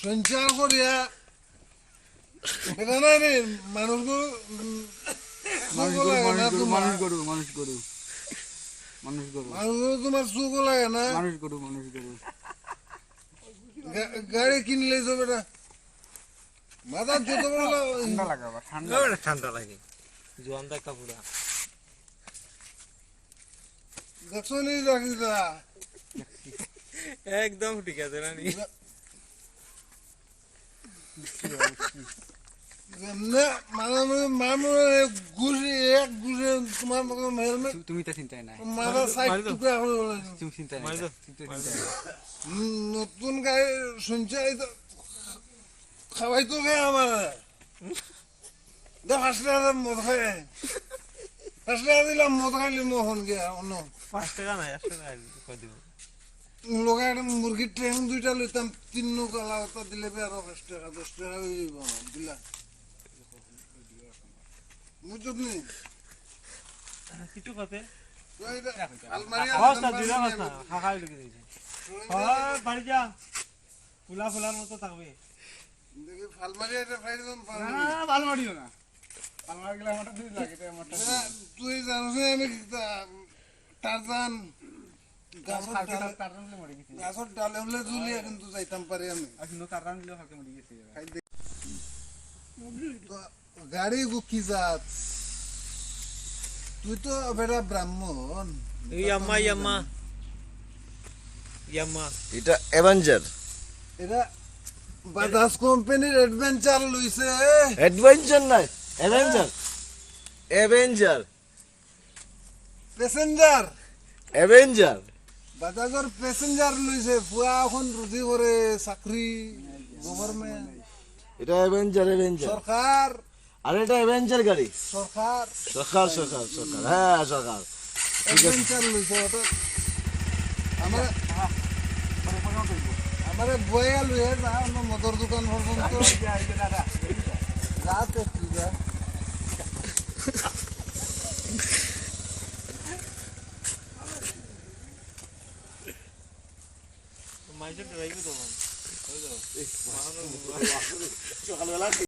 সঞ্চার করিয়া এটা না রে মানুষগুলো মানুষ গরু তোমার চোখ লাগে না মানুষ গরু গাড়ি কিনলে যাবে না মাথা যত বড় ঠান্ডা লাগে জোয়ান দেখা পুরা দেখছো নি রাখিটা একদম ঠিক আছে না তুমি তো চিন্তাই নাই নতুন গাড়ি শুনছে খাওয়াই তো গে আমার মদ খাই দিলাম মদ খাইলি মোহন গিয়া অন্য 5 টাকা নাই 1 টাকা দিব লোকাই মুরগির ট্রেন দুইটা লইতাম 3 নকলা দিলে আরো 5 টাকা 10 টাকা হয়ে যাব দিলা মুজব নেই কিটু কতে আলমারি আওয়াজটা দিলা না খাখাই লগে দিছে হ্যাঁ বাড়ি যা ফুলার মতো থাকবে দেখি আলমারি এটা ফাইরম না ভালো মারিও না আমার গেলে আমারটা দুই লাগে এটা আমারটা তুই জানিস আমি টারজান গাছর ডালে হলে ঝুলিয়া কিন্তু যাইতাম পারি আমি গাড়ি কি জাত তুই তো বেটা ব্রাহ্মণ ইয়ামা এটা অ্যাভেঞ্জার এটা বাজাজ কোম্পানির অ্যাডভেঞ্চার লইছে অ্যাডভেঞ্চার নাই অ্যাভেঞ্জার প্যাসেঞ্জার বাজাজের প্যাসেঞ্জার লইছে পুয়া এখন রুজি করে চাকরি গভর্নমেন্ট এটা অ্যাভেঞ্জার সরকার আর এটা অ্যাভেঞ্জার গাড়ি সরকার হ্যাঁ সরকার অ্যাডভেঞ্চার লইছে ওটা আমারে বয়া লইয়ে যা আমার মদর দোকান পর্যন্ত যা তুই যা মাইজে ড্রাইভ তো সকালবেলা